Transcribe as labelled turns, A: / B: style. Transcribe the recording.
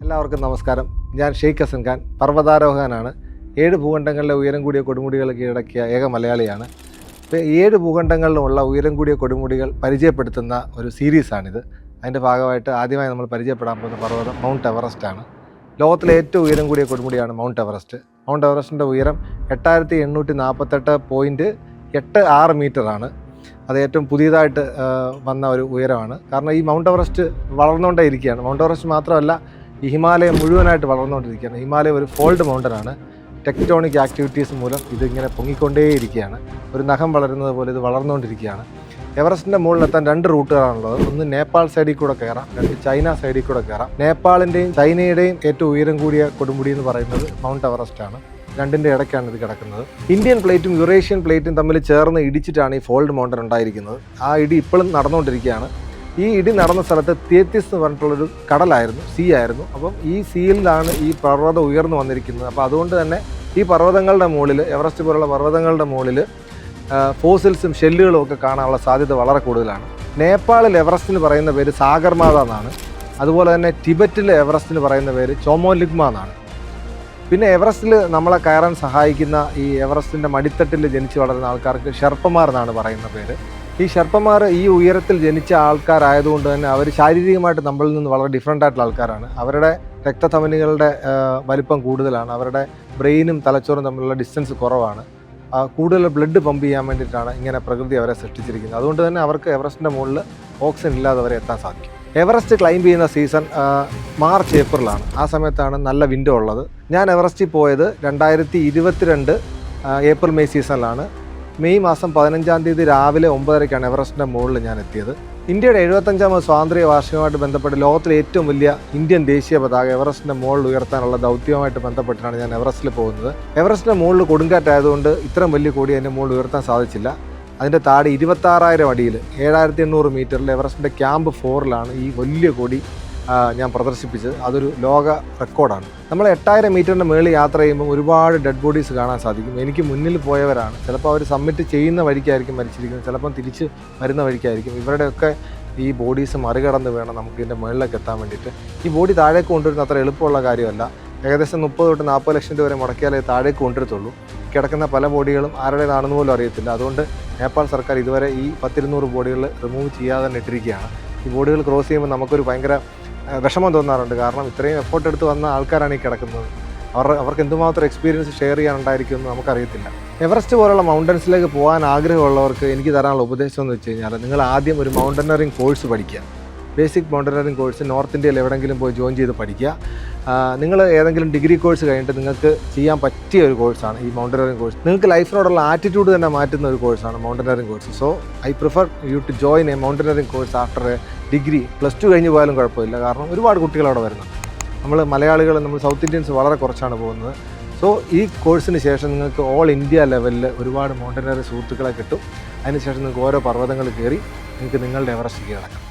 A: എല്ലാവർക്കും നമസ്കാരം. ഞാൻ ഷെയ്ഖ് ഹസൻ ഖാൻ, പർവ്വതാരോഹകനാണ്. 7 ഭൂഖണ്ഡങ്ങളിലെ ഉയരം കൂടിയ കൊടുമുടികൾ കീഴടക്കിയ ഏക മലയാളിയാണ്. ഇപ്പോൾ 7 ഭൂഖണ്ഡങ്ങളിലുമുള്ള ഉയരം കൂടിയ കൊടുമുടികൾ പരിചയപ്പെടുത്തുന്ന ഒരു സീരീസാണിത്. അതിൻ്റെ ഭാഗമായിട്ട് ആദ്യമായി നമ്മൾ പരിചയപ്പെടാൻ പോകുന്ന പർവ്വതം മൗണ്ട് എവറസ്റ്റാണ്. ലോകത്തിലെ ഏറ്റവും ഉയരം കൂടിയ കൊടുമുടിയാണ് മൗണ്ട് എവറസ്റ്റ്. മൗണ്ട് എവറസ്റ്റിൻ്റെ ഉയരം 8848.86 മീറ്ററാണ്. അത് ഏറ്റവും പുതിയതായിട്ട് വന്ന ഒരു ഉയരമാണ്. കാരണം ഈ മൗണ്ട് എവറസ്റ്റ് വളർന്നുകൊണ്ടേ ഇരിക്കുകയാണ്. മൗണ്ട് എവറസ്റ്റ് മാത്രമല്ല, ഈ ഹിമാലയം മുഴുവനായിട്ട് വളർന്നുകൊണ്ടിരിക്കുകയാണ്. ഹിമാലയം ഒരു ഫോൾഡ് മൗണ്ടനാണ്. ടെക്ടോണിക് ആക്ടിവിറ്റീസ് മൂലം ഇതിങ്ങനെ പൊങ്ങിക്കൊണ്ടേയിരിക്കുകയാണ്. ഒരു നഖം വളരുന്നത് പോലെ ഇത് വളർന്നുകൊണ്ടിരിക്കുകയാണ്. എവറസ്റ്റിൻ്റെ മുകളിലെത്താൻ 2 റൂട്ടുകളാണുള്ളത്. ഒന്ന് നേപ്പാൾ സൈഡിൽ കൂടെ കയറാം, 2 ചൈന സൈഡിൽ കൂടെ കയറാം. നേപ്പാളിൻ്റെയും ചൈനയുടെയും ഏറ്റവും ഉയരം കൂടിയ കൊടുമുടി എന്ന് പറയുന്നത് മൗണ്ട് എവറസ്റ്റാണ്. രണ്ടിൻ്റെ ഇടയ്ക്കാണ് ഇത് കിടക്കുന്നത്. ഇന്ത്യൻ പ്ലേറ്റും യൂറേഷ്യൻ പ്ലേറ്റും തമ്മിൽ ചേർന്ന് ഇടിച്ചിട്ടാണ് ഈ ഫോൾഡ് മൗണ്ടൻ ഉണ്ടായിരിക്കുന്നത്. ആ ഇടി ഇപ്പോഴും നടന്നുകൊണ്ടിരിക്കുകയാണ്. ഈ ഇടി നടന്ന സ്ഥലത്ത് തിയത്തിസ് എന്ന് പറഞ്ഞിട്ടുള്ളൊരു കടലായിരുന്നു, സീ ആയിരുന്നു. അപ്പം ഈ സീയിലാണ് ഈ പർവ്വതം ഉയർന്നു വന്നിരിക്കുന്നത്. അപ്പോൾ അതുകൊണ്ട് തന്നെ ഈ പർവ്വതങ്ങളുടെ മുകളിൽ, എവറസ്റ്റ് പോലുള്ള പർവ്വതങ്ങളുടെ മുകളിൽ ഫോസിൽസും ഷെല്ലുകളും ഒക്കെ കാണാനുള്ള സാധ്യത വളരെ കൂടുതലാണ്. നേപ്പാളിൽ എവറസ്റ്റിന് പറയുന്ന പേര് സാഗർമാത എന്നാണ്. അതുപോലെ തന്നെ ടിബറ്റിലെ എവറസ്റ്റിന് പറയുന്ന പേര് ചോമോലിഗ്മ എന്നാണ്. പിന്നെ എവറസ്റ്റിൽ നമ്മളെ കയറാൻ സഹായിക്കുന്ന ഈ എവറസ്റ്റിൻ്റെ മടിത്തട്ടിൽ ജനിച്ച് വളരുന്ന ആൾക്കാർക്ക് ഷെർപ്പമാർ എന്നാണ് പറയുന്ന പേര്. ഈ ഷെർപ്പമാർ ഈ ഉയരത്തിൽ ജനിച്ച ആൾക്കാരായതുകൊണ്ട് തന്നെ അവർ ശാരീരികമായിട്ട് നമ്മളിൽ നിന്ന് വളരെ ഡിഫറെൻ്റ് ആയിട്ടുള്ള ആൾക്കാരാണ്. അവരുടെ രക്തധമനികളുടെ വലിപ്പം കൂടുതലാണ്. അവരുടെ ബ്രെയിനും തലച്ചോറും തമ്മിലുള്ള ഡിസ്റ്റൻസ് കുറവാണ്. കൂടുതൽ ബ്ലഡ് പമ്പ് ചെയ്യാൻ വേണ്ടിയിട്ടാണ് ഇങ്ങനെ പ്രകൃതി അവരെ സൃഷ്ടിച്ചിരിക്കുന്നത്. അതുകൊണ്ട് തന്നെ അവർക്ക് എവറസ്റ്റിൻ്റെ മുകളിൽ ഓക്സിജൻ ഇല്ലാതെ വരെ എത്താൻ സാധിക്കും. എവറസ്റ്റ് ക്ലൈംബ് ചെയ്യുന്ന സീസൺ മാർച്ച് ഏപ്രിലാണ്. ആ സമയത്താണ് നല്ല വിൻഡോ ഉള്ളത്. ഞാൻ എവറസ്റ്റിൽ പോയത് 2022 ഏപ്രിൽ മെയ് സീസണിലാണ്. മെയ് മാസം 15-ാം തീയതി രാവിലെ 9:30-ക്കാണ് എവറസ്റ്റിൻ്റെ മുകളിൽ ഞാൻ എത്തിയത്. ഇന്ത്യയുടെ 75ാമത് സ്വാതന്ത്ര്യ വാർഷികമായിട്ട് ബന്ധപ്പെട്ട് ലോകത്തിലെ ഏറ്റവും വലിയ ഇന്ത്യൻ ദേശീയ പതാക എവറസ്റ്റിൻ്റെ മുകളിൽ ഉയർത്താനുള്ള ദൗത്യവുമായിട്ട് ബന്ധപ്പെട്ടിട്ടാണ് ഞാൻ എവറസ്റ്റിൽ പോകുന്നത്. എവറസ്റ്റിൻ്റെ മുകളിൽ കൊടുങ്കാറ്റായതുകൊണ്ട് ഇത്രയും വലിയ കൊടി അതിൻ്റെ മുകളിൽ ഉയർത്താൻ സാധിച്ചില്ല. അതിൻ്റെ താഴെ 26,000 അടിയിൽ 7,800 മീറ്ററിൽ എവറസ്റ്റിൻ്റെ ക്യാമ്പ് 4-ലാണ് ഈ വലിയ കൊടി ഞാൻ പ്രദർശിപ്പിച്ചത്. അതൊരു ലോക റെക്കോർഡാണ്. നമ്മൾ 8,000 മീറ്ററിൻ്റെ മുകളിൽ യാത്ര ചെയ്യുമ്പോൾ ഒരുപാട് ഡെഡ് ബോഡീസ് കാണാൻ സാധിക്കും. എനിക്ക് മുന്നിൽ പോയവരാണ്. ചിലപ്പോൾ അവർ സബ്മിറ്റ് ചെയ്യുന്ന വഴിക്കായിരിക്കും മരിച്ചിരിക്കുന്നത്, ചിലപ്പം തിരിച്ച് വരുന്ന വഴിക്കായിരിക്കും. ഇവരുടെയൊക്കെ ഈ ബോഡീസ് മറികടന്ന് വേണം നമുക്ക് ഇതിൻ്റെ മുകളിലേക്ക് എത്താൻ വേണ്ടിയിട്ട്. ഈ ബോഡി താഴേക്ക് കൊണ്ടുവരുന്ന അത്ര എളുപ്പമുള്ള കാര്യമല്ല. ഏകദേശം 30-40 ലക്ഷം രൂപ വരെ മുടക്കിയാലേ താഴേക്ക് കൊണ്ടുവരത്തുള്ളൂ. കിടക്കുന്ന പല ബോഡികളും ആരുടേതാണെന്ന് പോലും അറിയത്തില്ല. അതുകൊണ്ട് നേപ്പാൾ സർക്കാർ ഇതുവരെ ഈ 10-200 ബോഡികൾ റിമൂവ് ചെയ്യാതെ തന്നെ ഇട്ടിരിക്കുകയാണ്. ഈ ബോഡികൾ ക്രോസ് ചെയ്യുമ്പോൾ നമുക്കൊരു ഭയങ്കര വിഷമം തോന്നാറുണ്ട്. കാരണം ഇത്രയും എഫേർട്ട് എടുത്ത് വന്ന ആൾക്കാരാണ് ഈ കിടക്കുന്നത്. അവർക്ക് എന്തുമാത്രം എക്സ്പീരിയൻസ് ഷെയർ ചെയ്യാനുണ്ടായിരിക്കുമെന്ന് നമുക്കറിയത്തില്ല. എവറസ്റ്റ് പോലുള്ള മൗണ്ടൻസിലേക്ക് പോകാൻ ആഗ്രഹമുള്ളവർക്ക് എനിക്ക് തരാനുള്ള ഉപദേശം എന്ന് വെച്ച് കഴിഞ്ഞാൽ, നിങ്ങൾ ആദ്യം ഒരു മൗണ്ടനറിങ് കോഴ്സ് പഠിക്കുക. ബേസിക് മൗണ്ടനറിങ് കോഴ്സ് നോർത്ത് ഇന്ത്യയിൽ എവിടെയെങ്കിലും പോയി ജോയിൻ ചെയ്ത് പഠിക്കുക. നിങ്ങൾ ഏതെങ്കിലും ഡിഗ്രി കോഴ്സ് കഴിഞ്ഞിട്ട് നിങ്ങൾക്ക് ചെയ്യാൻ പറ്റിയ ഒരു കോഴ്സാണ് ഈ മൗണ്ടനറിങ് കോഴ്സ്. നിങ്ങൾക്ക് ലൈഫിനോടുള്ള ആറ്റിറ്റ്യൂഡ് തന്നെ മാറ്റുന്ന ഒരു കോഴ്സാണ് mountaineering course. So I prefer you to join a mountaineering course after a degree. +2 കഴിഞ്ഞ് പോയാലും കുഴപ്പമില്ല. കാരണം ഒരുപാട് കുട്ടികൾ അവിടെ വരുന്നുണ്ട്. നമ്മൾ മലയാളികൾ, നമ്മൾ സൗത്ത് ഇന്ത്യൻസ് വളരെ കുറച്ചാണ് പോകുന്നത്. സോ ഈ കോഴ്സിന് ശേഷം നിങ്ങൾക്ക് ഓൾ ഇന്ത്യ ലെവലിൽ ഒരുപാട് മൗണ്ടനറി സുഹൃത്തുക്കളെ കിട്ടും. അതിനുശേഷം നിങ്ങൾക്ക് ഓരോ പർവ്വതങ്ങൾ കയറി നിങ്ങൾക്ക് നിങ്ങളുടെ എവറസ്റ്റ് കീഴടക്കാം.